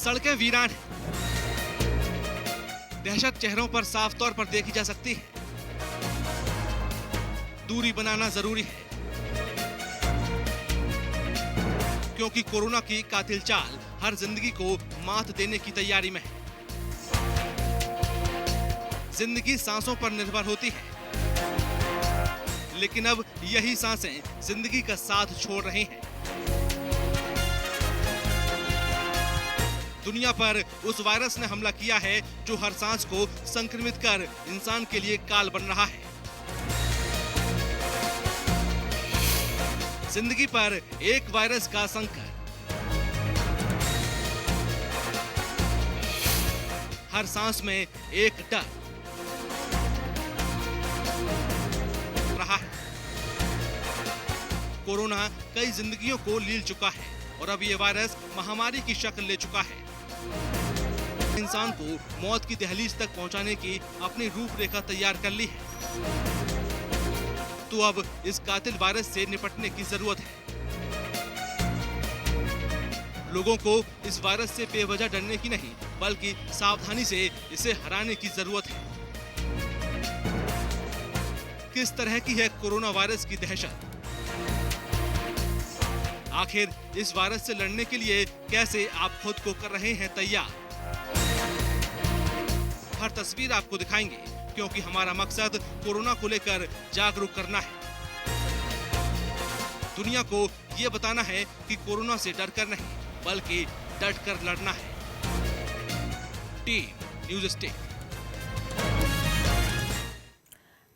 सड़कें वीरान हैं। दहशत चेहरों पर साफ तौर पर देखी जा सकती है। दूरी बनाना जरूरी है, क्योंकि कोरोना की कातिल चाल हर जिंदगी को मात देने की तैयारी में है। जिंदगी सांसों पर निर्भर होती है, लेकिन अब यही सांसें जिंदगी का साथ छोड़ रही हैं। दुनिया पर उस वायरस ने हमला किया है जो हर सांस को संक्रमित कर इंसान के लिए काल बन रहा है। जिंदगी पर एक वायरस का संकट, हर सांस में एक डर रहा है। कोरोना कई जिंदगियों को लील चुका है और अब ये वायरस महामारी की शक्ल ले चुका है। इंसान को मौत की दहलीज तक पहुंचाने की अपनी रूपरेखा तैयार कर ली है। तो अब इस कातिल वायरस से निपटने की जरूरत है। लोगों को इस वायरस से बेवजह डरने की नहीं, बल्कि सावधानी से इसे हराने की जरूरत है। किस तरह की है कोरोना वायरस की दहशत? आखिर इस वायरस से लड़ने के लिए कैसे आप खुद को कर रहे हैं तैयार? हर तस्वीर आपको दिखाएंगे, क्योंकि हमारा मकसद कोरोना को लेकर जागरूक करना है। दुनिया को ये बताना है कि कोरोना से डर कर नहीं, बल्कि डट कर लड़ना है। Team news state.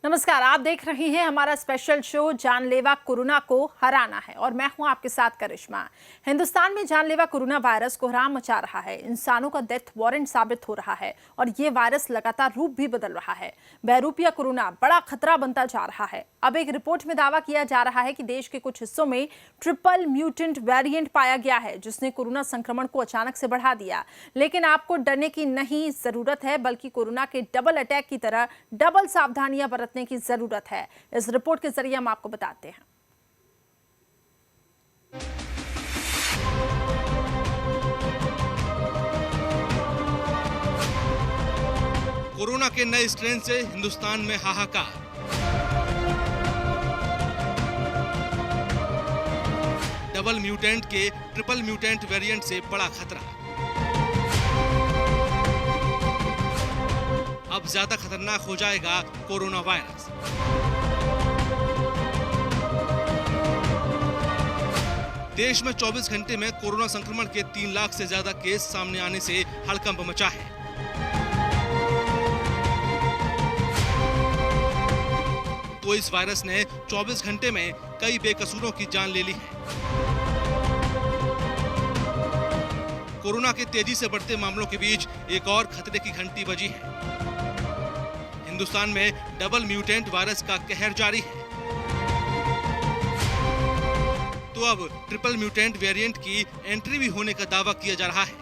नमस्कार, आप देख रहे हैं हमारा स्पेशल शो जानलेवा कोरोना को हराना है और मैं हूं आपके साथ करिश्मा। हिंदुस्तान में जानलेवा कोरोना वायरस कोहराम मचा रहा है, इंसानों का डेथ वारंट साबित हो रहा है और ये वायरस लगातार रूप भी बदल रहा है। बहरूपिया कोरोना बड़ा खतरा बनता जा रहा है। अब एक रिपोर्ट में दावा किया जा रहा है कि देश के कुछ हिस्सों में ट्रिपल म्यूटेंट वेरिएंट पाया गया है, जिसने कोरोना संक्रमण को अचानक से बढ़ा दिया। लेकिन आपको डरने की नहीं जरूरत है, बल्कि कोरोना के डबल अटैक की तरह डबल सावधानियां बरतने की जरूरत है। इस रिपोर्ट के जरिए हम आपको बताते हैं। कोरोना के नए स्ट्रेन से हिंदुस्तान में हाहाकार। डबल म्यूटेंट के ट्रिपल म्यूटेंट वेरिएंट से बड़ा खतरा। अब ज्यादा खतरनाक हो जाएगा कोरोना वायरस। देश में 24 घंटे में कोरोना संक्रमण के 3 लाख से ज्यादा केस सामने आने से हड़कंप मचा है। तो इस वायरस ने 24 घंटे में कई बेकसूरों की जान ले ली है। कोरोना के तेजी से बढ़ते मामलों के बीच एक और खतरे की घंटी बजी है। हिंदुस्तान में डबल म्यूटेंट वायरस का कहर जारी है। तो अब ट्रिपल म्यूटेंट वेरिएंट की एंट्री भी होने का दावा किया जा रहा है।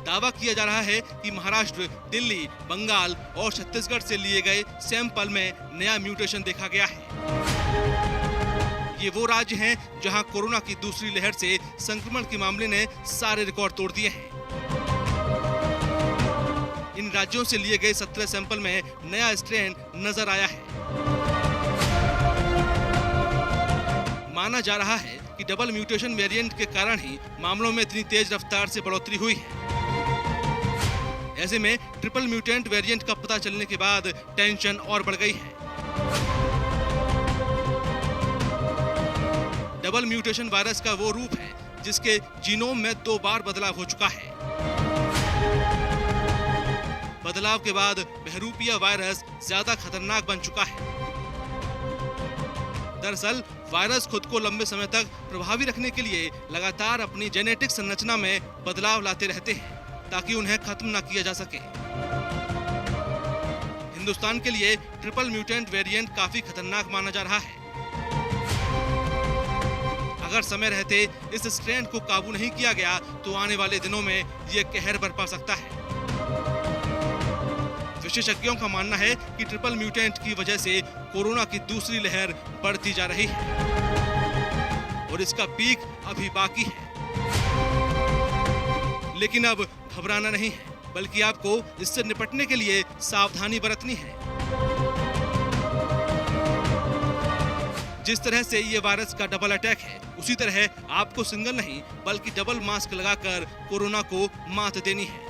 दावा किया जा रहा है कि महाराष्ट्र, दिल्ली, बंगाल और छत्तीसगढ़ से लिए गए सैंपल में नया म्यूटेशन देखा गया है। ये वो राज्य हैं जहां कोरोना की दूसरी लहर से संक्रमण के मामले ने सारे रिकॉर्ड तोड़ दिए हैं। इन राज्यों से लिए गए 17 सैंपल में नया स्ट्रेन नजर आया है। माना जा रहा है कि डबल म्यूटेशन वेरिएंट के कारण ही मामलों में इतनी तेज रफ्तार से बढ़ोतरी हुई है। ऐसे में ट्रिपल म्यूटेंट वेरिएंट का पता चलने के बाद टेंशन और बढ़ गई है। डबल म्यूटेशन वायरस का वो रूप है जिसके जीनोम में 2 बार बदलाव हो चुका है। बदलाव के बाद बहरूपिया वायरस ज्यादा खतरनाक बन चुका है। दरअसल वायरस खुद को लंबे समय तक प्रभावी रखने के लिए लगातार अपनी जेनेटिक संरचना में बदलाव लाते रहते हैं, ताकि उन्हें खत्म न किया जा सके। हिंदुस्तान के लिए ट्रिपल म्यूटेंट वेरिएंट काफी खतरनाक माना जा रहा है। अगर समय रहते इस स्ट्रेन को काबू नहीं किया गया तो आने वाले दिनों में ये कहर बरपा सकता है। विशेषज्ञों का मानना है कि ट्रिपल म्यूटेंट की वजह से कोरोना की दूसरी लहर बढ़ती जा रही है और इसका पीक अभी बाकी है। लेकिन अब घबराना नहीं है, बल्कि आपको इससे निपटने के लिए सावधानी बरतनी है। जिस तरह से ये वायरस का डबल अटैक है, उसी तरह आपको सिंगल नहीं बल्कि डबल मास्क लगाकर कोरोना को मात देनी है।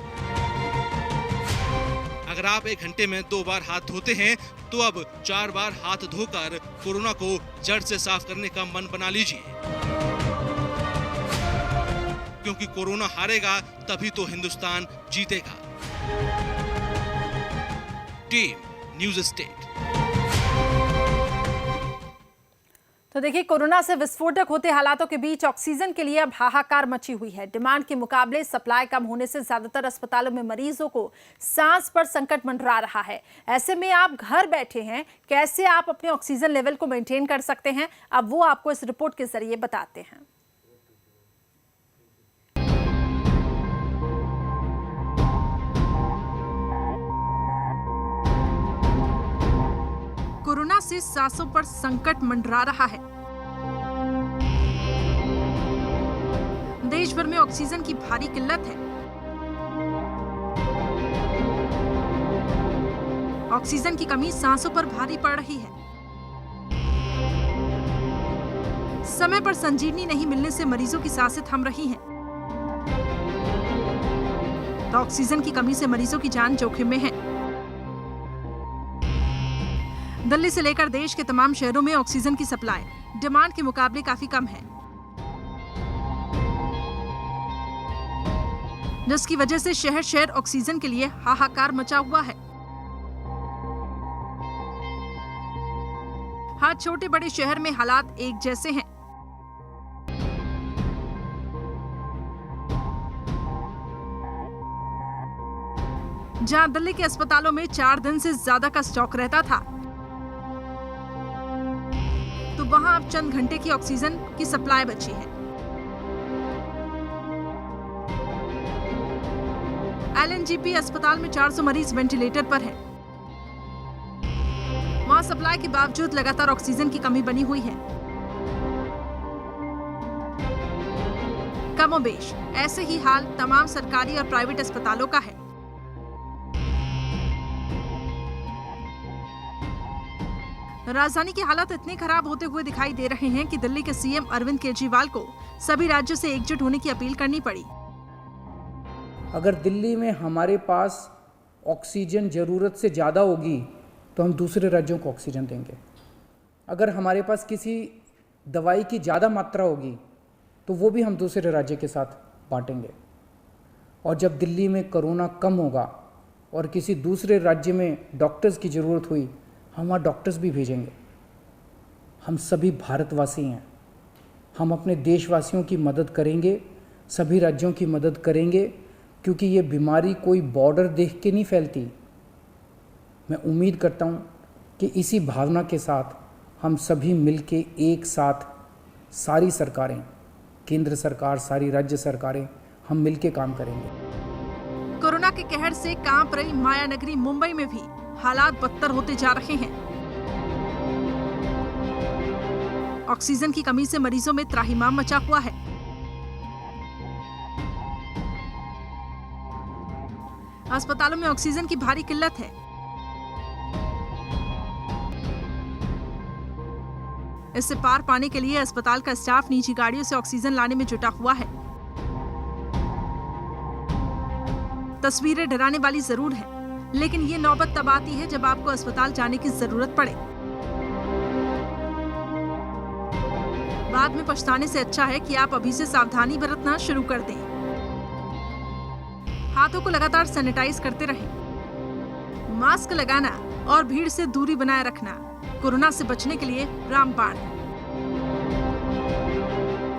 अगर आप 1 घंटे में 2 बार हाथ धोते हैं, तो अब 4 बार हाथ धोकर कोरोना को जड़ से साफ करने का मन बना लीजिए, क्योंकि कोरोना हारेगा तभी तो हिंदुस्तान जीतेगा। Team news state. तो देखिए, कोरोना से विस्फोटक होते हालातों के बीच ऑक्सीजन के लिए अब हाहाकार मची हुई है। डिमांड के मुकाबले सप्लाई कम होने से ज्यादातर अस्पतालों में मरीजों को सांस पर संकट मंडरा रहा है। ऐसे में आप घर बैठे हैं, कैसे आप अपने ऑक्सीजन लेवल को मेंटेन कर सकते हैं, अब वो आपको इस रिपोर्ट के जरिए बताते हैं। कोरोना से सांसों पर संकट मंडरा रहा है। देश भर में ऑक्सीजन की भारी किल्लत है। ऑक्सीजन की कमी सांसों पर भारी पड़ रही है। समय पर संजीवनी नहीं मिलने से मरीजों की सांसें थम रही हैं। तो ऑक्सीजन की कमी से मरीजों की जान जोखिम में है। दिल्ली से लेकर देश के तमाम शहरों में ऑक्सीजन की सप्लाई डिमांड के मुकाबले काफी कम है, जिसकी वजह से शहर शहर ऑक्सीजन के लिए हाहाकार मचा हुआ है। हर छोटे बड़े शहर में हालात एक जैसे हैं। जहां दिल्ली के अस्पतालों में 4 दिन से ज्यादा का स्टॉक रहता था, तो वहां अब चंद घंटे की ऑक्सीजन की सप्लाई बची है। एलएनजेपी अस्पताल में 400 मरीज वेंटिलेटर पर हैं। वहां सप्लाई के बावजूद लगातार ऑक्सीजन की कमी बनी हुई है। कमोबेश ऐसे ही हाल तमाम सरकारी और प्राइवेट अस्पतालों का है। राजधानी के हालात इतने खराब होते हुए दिखाई दे रहे हैं कि दिल्ली के सीएम अरविंद केजरीवाल को सभी राज्यों से एकजुट होने की अपील करनी पड़ी। अगर दिल्ली में हमारे पास ऑक्सीजन ज़रूरत से ज़्यादा होगी तो हम दूसरे राज्यों को ऑक्सीजन देंगे। अगर हमारे पास किसी दवाई की ज़्यादा मात्रा होगी तो वो भी हम दूसरे राज्य के साथ बांटेंगे। और जब दिल्ली में कोरोना कम होगा और किसी दूसरे राज्य में डॉक्टर्स की ज़रूरत हुई, हम वहाँ डॉक्टर्स भी भेजेंगे। हम सभी भारतवासी हैं, हम अपने देशवासियों की मदद करेंगे, सभी राज्यों की मदद करेंगे, क्योंकि ये बीमारी कोई बॉर्डर देख के नहीं फैलती। मैं उम्मीद करता हूँ कि इसी भावना के साथ हम सभी मिलके एक साथ, सारी सरकारें, केंद्र सरकार, सारी राज्य सरकारें, हम मिलके काम करेंगे। कोरोना के कहर से कांप रही माया नगरी मुंबई में भी हालात बदतर होते जा रहे हैं। ऑक्सीजन की कमी से मरीजों में त्राहिमाम मचा हुआ है। अस्पतालों में ऑक्सीजन की भारी किल्लत है। इससे पार पाने के लिए अस्पताल का स्टाफ निजी गाड़ियों से ऑक्सीजन लाने में जुटा हुआ है। तस्वीरें डराने वाली जरूर है, लेकिन ये नौबत तब आती है जब आपको अस्पताल जाने की जरूरत पड़े। बाद में पछताने से अच्छा है कि आप अभी से सावधानी बरतना शुरू कर दें। हाथों को लगातार सैनिटाइज करते रहें। मास्क लगाना और भीड़ से दूरी बनाए रखना कोरोना से बचने के लिए रामबाण है।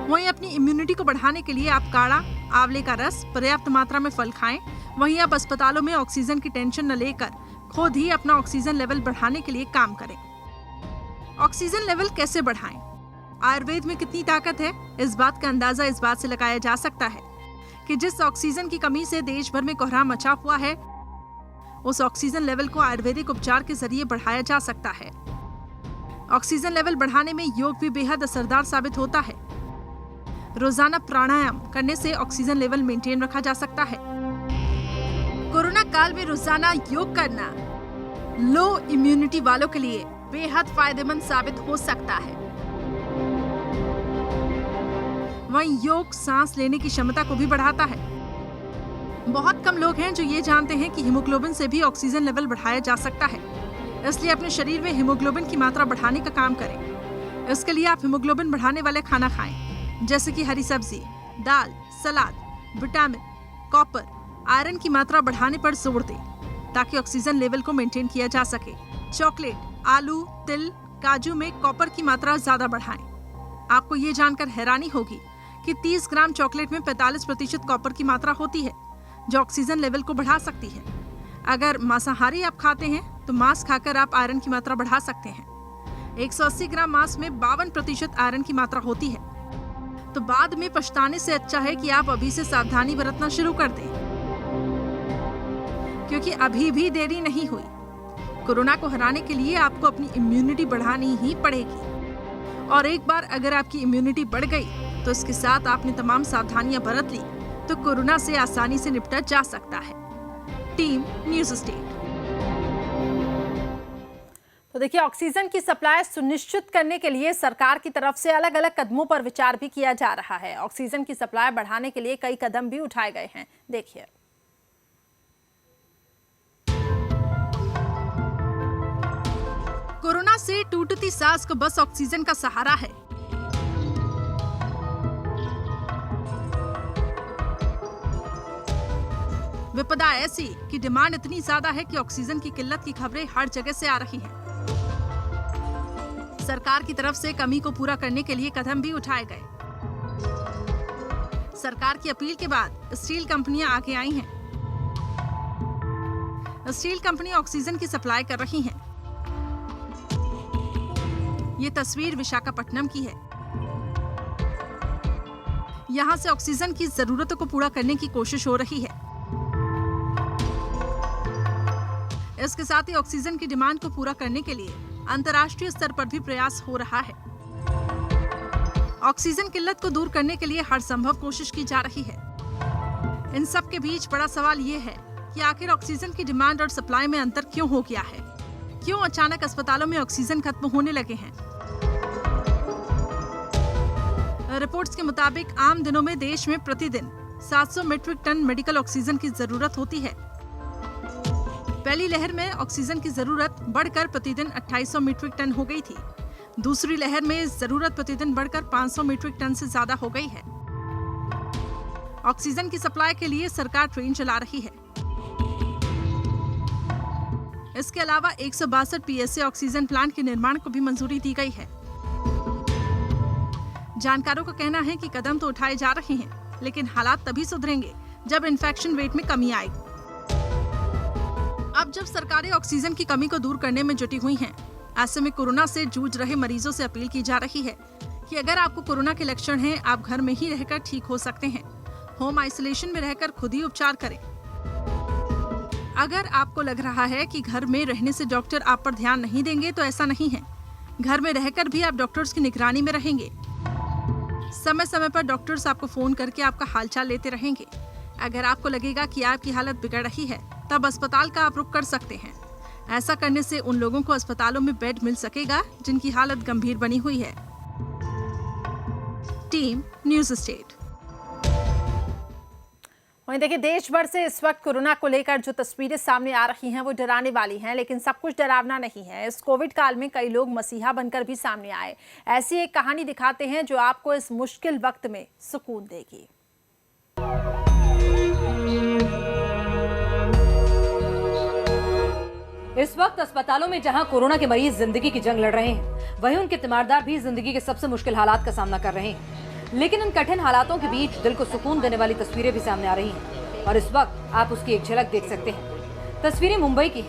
वहीं अपनी इम्यूनिटी को बढ़ाने के लिए आप काढ़ा, आंवले का रस, पर्याप्त मात्रा में फल खाएं। वहीं आप अस्पतालों में ऑक्सीजन की टेंशन न लेकर खुद ही अपना ऑक्सीजन लेवल बढ़ाने के लिए काम करें। ऑक्सीजन लेवल कैसे बढ़ाएं? आयुर्वेद में कितनी ताकत है, इस बात का अंदाजा इस बात से लगाया जा सकता है कि जिस ऑक्सीजन की कमी से देश भर में कोहराम मचा हुआ है, उस ऑक्सीजन लेवल को आयुर्वेदिक उपचार के जरिए बढ़ाया जा सकता है। ऑक्सीजन लेवल बढ़ाने में योग भी बेहद असरदार साबित होता है। रोजाना प्राणायाम करने से ऑक्सीजन लेवल मेंटेन रखा जा सकता है। कोरोना काल में रोजाना योग करना लो इम्यूनिटी वालों के लिए बेहद फायदेमंद साबित हो सकता है। वहीं योग सांस लेने की क्षमता को भी बढ़ाता है। बहुत कम लोग हैं जो ये जानते हैं कि हीमोग्लोबिन से भी ऑक्सीजन लेवल बढ़ाया जा सकता है, इसलिए अपने शरीर में हीमोग्लोबिन की मात्रा बढ़ाने का काम करें। इसके लिए आप हीमोग्लोबिन बढ़ाने वाले खाना खाएं, जैसे कि हरी सब्जी, दाल, सलाद, विटामिन, कॉपर, आयरन की मात्रा बढ़ाने पर जोर दें, ताकि ऑक्सीजन लेवल को मेंटेन किया जा सके। चॉकलेट, आलू, तिल, काजू में कॉपर की मात्रा ज्यादा बढ़ाएं। आपको ये जानकर हैरानी होगी कि 30 ग्राम चॉकलेट में 45% कॉपर की मात्रा होती है, जो ऑक्सीजन लेवल को बढ़ा सकती है। अगर मांसाहारी आप खाते हैं तो मांस खाकर आप आयरन की मात्रा बढ़ा सकते हैं। 180 ग्राम मांस में 52% आयरन की मात्रा होती है, तो बाद में पछताने से अच्छा है कि आप अभी से सावधानी बरतना शुरू कर दें, क्योंकि अभी भी देरी नहीं हुई। कोरोना को हराने के लिए आपको अपनी इम्यूनिटी बढ़ानी ही पड़ेगी, और एक बार अगर आपकी इम्यूनिटी बढ़ गई तो इसके साथ आपने तमाम सावधानियां बरत ली तो कोरोना से आसानी से निपटा जा सकता है। Team news state. तो देखिए, ऑक्सीजन की सप्लाई सुनिश्चित करने के लिए सरकार की तरफ से अलग अलग कदमों पर विचार भी किया जा रहा है। ऑक्सीजन की सप्लाई बढ़ाने के लिए कई कदम भी उठाए गए हैं। देखिए, कोरोना से टूटती सांस को बस ऑक्सीजन का सहारा है। विपदा ऐसी कि डिमांड इतनी ज्यादा है कि ऑक्सीजन की किल्लत की खबरें हर जगह से आ रही हैं। सरकार की तरफ से कमी को पूरा करने के लिए कदम भी उठाए गए। सरकार की अपील के बाद स्टील कंपनियां आगे आई हैं। स्टील कंपनी ऑक्सीजन की सप्लाई कर रही हैं। ये तस्वीर विशाखापट्टनम की है। यहां से ऑक्सीजन की जरूरतों को पूरा करने की कोशिश हो रही है। इसके साथ ही ऑक्सीजन की डिमांड को पूरा करने के लिए अंतर्राष्ट्रीय स्तर पर भी प्रयास हो रहा है। ऑक्सीजन किल्लत को दूर करने के लिए हर संभव कोशिश की जा रही है। इन सब के बीच बड़ा सवाल ये है कि आखिर ऑक्सीजन की डिमांड और सप्लाई में अंतर क्यों हो गया है? क्यों अचानक अस्पतालों में ऑक्सीजन खत्म होने लगे हैं? रिपोर्ट्स के मुताबिक आम दिनों में देश में प्रतिदिन 700 मीट्रिक टन मेडिकल ऑक्सीजन की जरूरत होती है। पहली लहर में ऑक्सीजन की जरूरत बढ़कर प्रतिदिन 2800 मीट्रिक टन हो गई थी। दूसरी लहर में जरूरत प्रतिदिन बढ़कर 500 मीट्रिक टन से ज्यादा हो गई है। ऑक्सीजन की सप्लाई के लिए सरकार ट्रेन चला रही है। इसके अलावा 162 पीएसए ऑक्सीजन प्लांट के निर्माण को भी मंजूरी दी गई है। जानकारों का कहना है कि कदम तो उठाए जा रहे हैं, लेकिन हालात तभी सुधरेंगे जब इन्फेक्शन रेट में कमी आएगी। अब जब सरकारें ऑक्सीजन की कमी को दूर करने में जुटी हुई हैं, ऐसे में कोरोना से जूझ रहे मरीजों से अपील की जा रही है कि अगर आपको कोरोना के लक्षण हैं, आप घर में ही रहकर ठीक हो सकते हैं। होम आइसोलेशन में रहकर खुद ही उपचार करें। अगर आपको लग रहा है कि घर में रहने से डॉक्टर आप पर ध्यान नहीं देंगे, तो ऐसा नहीं है। घर में रहकर भी आप डॉक्टर्स की निगरानी में रहेंगे। समय समय पर डॉक्टर्स आपको फोन करके आपका हालचाल लेते रहेंगे। अगर आपको लगेगा कि आपकी हालत बिगड़ रही है, तब अस्पताल का आप रुख कर सकते हैं। ऐसा करने से उन लोगों को अस्पतालों में बेड मिल सकेगा जिनकी हालत गंभीर बनी हुई है। Team news state. वहीं देखिए, देश भर से इस वक्त कोरोना को लेकर जो तस्वीरें सामने आ रही हैं वो डराने वाली हैं, लेकिन सब कुछ डरावना नहीं है। इस कोविड काल में कई लोग मसीहा बनकर भी सामने आए। ऐसी एक कहानी दिखाते हैं जो आपको इस मुश्किल वक्त में सुकून देगी। इस वक्त अस्पतालों में जहां कोरोना के मरीज जिंदगी की जंग लड़ रहे हैं, वहीं उनके तीमारदार भी जिंदगी के सबसे मुश्किल हालात का सामना कर रहे हैं। लेकिन इन कठिन हालातों के बीच दिल को सुकून देने वाली तस्वीरें भी सामने आ रही हैं, और इस वक्त आप उसकी एक झलक देख सकते हैं। तस्वीरें मुंबई की,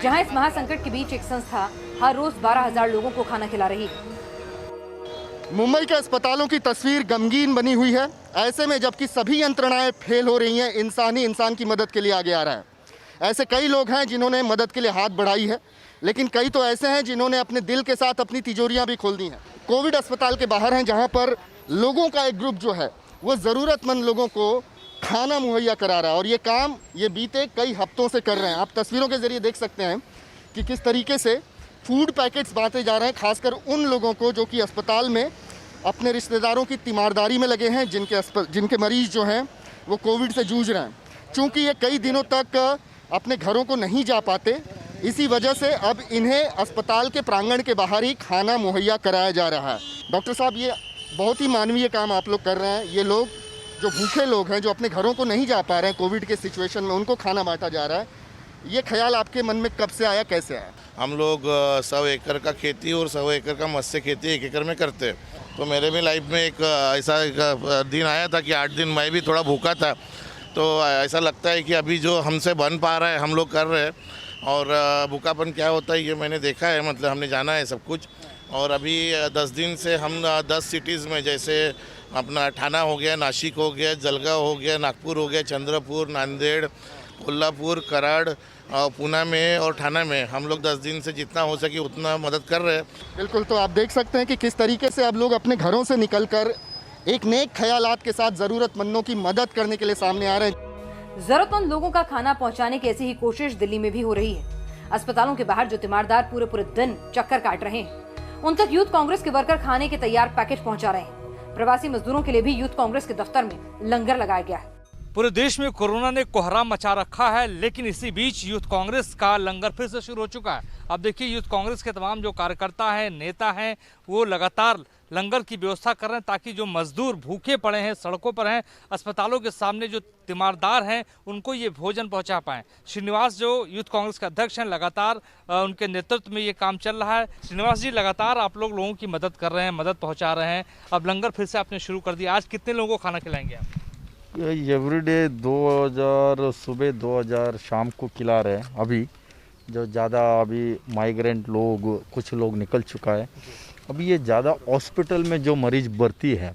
जहां इस महासंकट के बीच एक संस्था हर रोज 12,000 लोगों को खाना खिला रही है। मुंबई के अस्पतालों की तस्वीर गमगीन बनी हुई है। ऐसे में जबकि सभी यंत्रणाएं फेल हो रही हैं, इंसान ही इंसान की मदद के लिए आगे आ रहा है। ऐसे कई लोग हैं जिन्होंने मदद के लिए हाथ बढ़ाई है, लेकिन कई तो ऐसे हैं जिन्होंने अपने दिल के साथ अपनी तिजोरियां भी खोल दी हैं। कोविड अस्पताल के बाहर हैं, जहां पर लोगों का एक ग्रुप जो है वो ज़रूरतमंद लोगों को खाना मुहैया करा रहा है और ये काम ये बीते कई हफ्तों से कर रहे हैं। आप तस्वीरों के ज़रिए देख सकते हैं कि किस तरीके से फूड पैकेट्स बांटे जा रहे हैं, खासकर उन लोगों को जो कि अस्पताल में अपने रिश्तेदारों की तीमारदारी में लगे हैं, जिनके मरीज़ जो हैं वो कोविड से जूझ रहे हैं। चूँकि ये कई दिनों तक अपने घरों को नहीं जा पाते, इसी वजह से अब इन्हें अस्पताल के प्रांगण के बाहर ही खाना मुहैया कराया जा रहा है। डॉक्टर साहब, ये बहुत ही मानवीय काम आप लोग कर रहे हैं। ये लोग जो भूखे लोग हैं, जो अपने घरों को नहीं जा पा रहे हैं कोविड के सिचुएशन में, उनको खाना बांटा जा रहा है। ये ख्याल आपके मन में कब से आया, कैसे आया? हम लोग 100 एकड़ का खेती और 100 एकड़ का मत्स्य खेती 1 एकड़ में करते हैं। तो मेरे भी लाइफ में एक ऐसा एक दिन आया था कि 8 दिन मैं भी थोड़ा भूखा था। तो ऐसा लगता है कि अभी जो हमसे बन पा रहा है हम लोग कर रहे हैं, और भूखापन क्या होता है ये मैंने देखा है, मतलब हमने जाना है सब कुछ। और अभी 10 दिन से हम 10 सिटीज़ में, जैसे अपना ठाणा हो गया, नासिक हो गया, जलगांव हो गया, नागपुर हो गया, चंद्रपुर, नांदेड़, कोल्हापुर, कराड़, पूना में और ठाणा में हम लोग 10 दिन से जितना हो सके उतना मदद कर रहे हैं। बिल्कुल, तो आप देख सकते हैं कि किस तरीके से अब लोग अपने घरों से निकलकर एक नेक ख्यालात के साथ ज़रूरतमंदों की मदद करने के लिए सामने आ रहे हैं। जरूरतमंद लोगों का खाना पहुंचाने की ऐसी ही कोशिश दिल्ली में भी हो रही है। अस्पतालों के बाहर जो तीमारदार पूरे दिन चक्कर काट रहे हैं, उन तक यूथ कांग्रेस के वर्कर खाने के तैयार पैकेट पहुंचा रहे हैं। प्रवासी मजदूरों के लिए भी यूथ कांग्रेस के दफ्तर में लंगर लगाया गया है। पूरे देश में कोरोना ने कोहराम मचा रखा है, लेकिन इसी बीच यूथ कांग्रेस का लंगर फिर से शुरू हो चुका है। अब देखिए, यूथ कांग्रेस के तमाम जो कार्यकर्ता हैं, नेता हैं, वो लगातार लंगर की व्यवस्था कर रहे हैं ताकि जो मजदूर भूखे पड़े हैं, सड़कों पर हैं, अस्पतालों के सामने जो तीमारदार हैं, उनको ये भोजन पहुंचा पाएं। श्रीनिवास जो यूथ कांग्रेस के अध्यक्ष हैं, लगातार उनके नेतृत्व में ये काम चल रहा है। श्रीनिवास जी, लगातार आप लोगों की मदद कर रहे हैं, मदद पहुँचा रहे हैं। अब लंगर फिर से आपने शुरू कर दिया, आज कितने लोगों को खाना खिलाएंगे आप? एवरीडे 2000 सुबह 2000 शाम को खिला रहे हैं। अभी जो ज़्यादा अभी माइग्रेंट लोग कुछ लोग निकल चुका है। अभी ये ज़्यादा हॉस्पिटल में जो मरीज भर्ती है,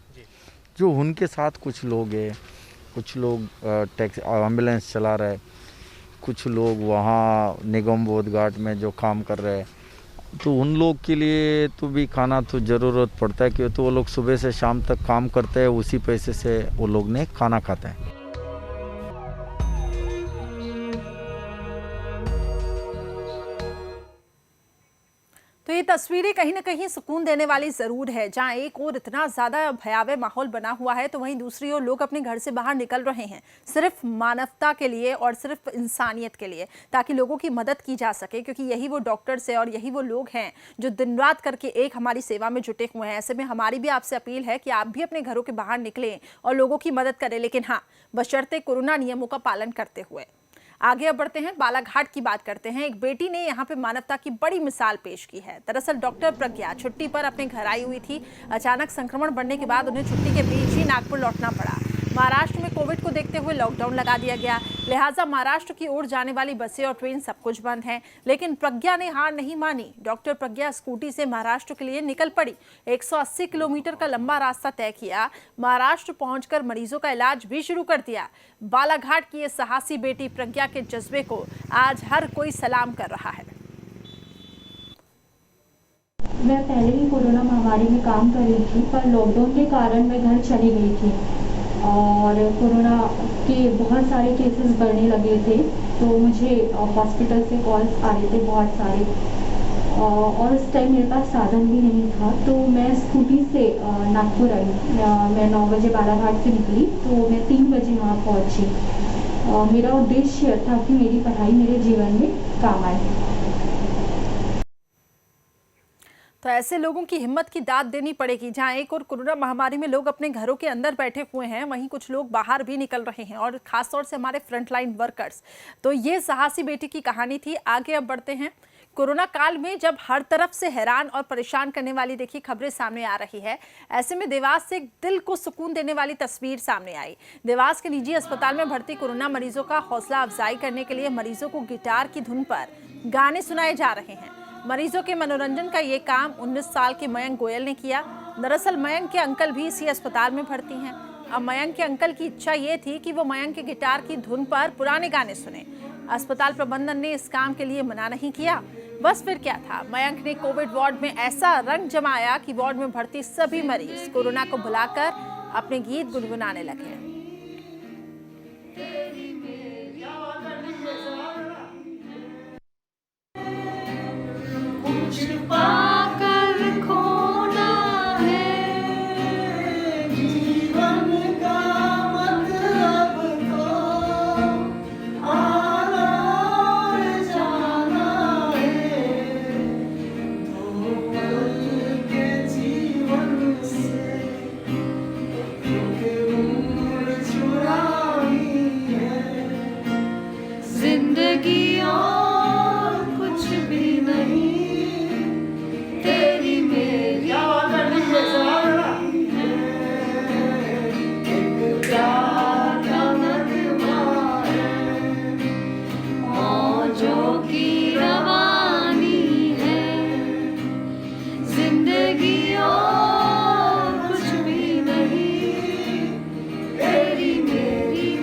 जो उनके साथ कुछ लोग हैं, कुछ लोग टैक्सी एम्बुलेंस चला रहे हैं, कुछ लोग वहाँ निगम बोध घाट में जो काम कर रहे हैं, तो उन लोग के लिए तो भी खाना तो ज़रूरत पड़ता है, क्योंकि तो वो लोग सुबह से शाम तक काम करते हैं, उसी पैसे से वो लोग ने खाना खाता है। तो ये तस्वीरें कहीं ना कहीं सुकून देने वाली ज़रूर है। जहां एक ओर इतना ज़्यादा भयावह माहौल बना हुआ है, तो वहीं दूसरी ओर लोग अपने घर से बाहर निकल रहे हैं सिर्फ मानवता के लिए और सिर्फ इंसानियत के लिए, ताकि लोगों की मदद की जा सके। क्योंकि यही वो डॉक्टर्स है और यही वो लोग हैं जो दिन रात करके एक हमारी सेवा में जुटे हुए हैं। ऐसे में हमारी भी आपसे अपील है कि आप भी अपने घरों के बाहर निकलें और लोगों की मदद करें, लेकिन हाँ, बशर्ते कोरोना नियमों का पालन करते हुए। आगे अब बढ़ते हैं, बालाघाट की बात करते हैं। एक बेटी ने यहाँ पे मानवता की बड़ी मिसाल पेश की है। दरअसल डॉक्टर प्रज्ञा छुट्टी पर अपने घर आई हुई थी। अचानक संक्रमण बढ़ने के बाद उन्हें छुट्टी के बीच ही नागपुर लौटना पड़ा। महाराष्ट्र में कोविड को देखते हुए लॉकडाउन लगा दिया गया, लिहाजा महाराष्ट्र की ओर जाने वाली बसें और ट्रेन सब कुछ बंद हैं। लेकिन प्रज्ञा ने हार नहीं मानी। डॉक्टर प्रज्ञा स्कूटी से महाराष्ट्र के लिए निकल पड़ी। 180 किलोमीटर का लंबा रास्ता तय किया। महाराष्ट्र पहुंचकर मरीजों का इलाज भी शुरू कर दिया। बालाघाट की ये साहसी बेटी प्रज्ञा के जज्बे को आज हर कोई सलाम कर रहा है। मैं पहले ही कोरोना महामारी में काम कर रही थी, पर लॉकडाउन के कारण मैं घर चली गई थी और कोरोना के बहुत सारे केसेस बढ़ने लगे थे, तो मुझे हॉस्पिटल से कॉल्स आ रहे थे बहुत सारे, और उस टाइम मेरे पास साधन भी नहीं था। तो मैं स्कूटी से नागपुर आई। मैं 9 बजे बालाघाट से निकली, तो मैं 3 बजे वहाँ पहुँची। मेरा उद्देश्य था कि मेरी पढ़ाई मेरे जीवन में काम आए। तो ऐसे लोगों की हिम्मत की दाद देनी पड़ेगी। जहां एक और कोरोना महामारी में लोग अपने घरों के अंदर बैठे हुए हैं, वहीं कुछ लोग बाहर भी निकल रहे हैं, और खासतौर से हमारे फ्रंटलाइन वर्कर्स। तो ये साहसी बेटी की कहानी थी। आगे अब बढ़ते हैं। कोरोना काल में जब हर तरफ से हैरान और परेशान करने वाली देखिए खबरें सामने आ रही है, ऐसे में देवास से एक दिल को सुकून देने वाली तस्वीर सामने आई। देवास के निजी अस्पताल में भर्ती कोरोना मरीजों का हौसला अफजाई करने के लिए मरीजों को गिटार की धुन पर गाने सुनाए जा रहे हैं। मरीजों के मनोरंजन का ये काम 19 साल के मयंक गोयल ने किया। दरअसल मयंक के अंकल भी इसी अस्पताल में भर्ती हैं। अब मयंक के अंकल की इच्छा ये थी कि वो मयंक के गिटार की धुन पर पुराने गाने सुने। अस्पताल प्रबंधन ने इस काम के लिए मना नहीं किया, बस फिर क्या था, मयंक ने कोविड वार्ड में ऐसा रंग जमाया कि वार्ड में भर्ती सभी मरीज कोरोना को भुलाकर अपने गीत गुनगुनाने लगे। जिंदगी और कुछ भी नहीं, तेरी मेरी एक प्यार का नगमा है, मौजों की रवानी है, जिंदगी और कुछ भी नहीं, तेरी मेरी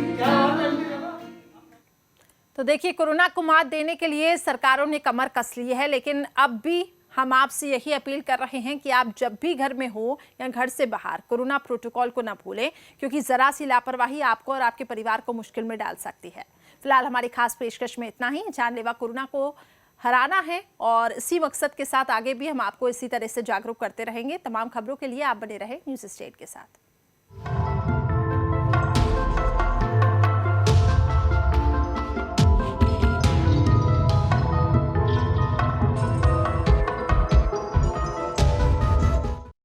तो देखिए, कोरोना को मात देने के लिए सरकारों ने कमर कस ली है, लेकिन अब भी हम आपसे यही अपील कर रहे हैं कि आप जब भी घर में हो या घर से बाहर कोरोना प्रोटोकॉल को न भूलें, क्योंकि जरा सी लापरवाही आपको और आपके परिवार को मुश्किल में डाल सकती है। फिलहाल हमारी खास पेशकश में इतना ही। जानलेवा कोरोना को हराना है और इसी मकसद के साथ आगे भी हम आपको इसी तरह से जागरूक करते रहेंगे। तमाम खबरों के लिए आप बने रहे न्यूज़ स्टेट के साथ।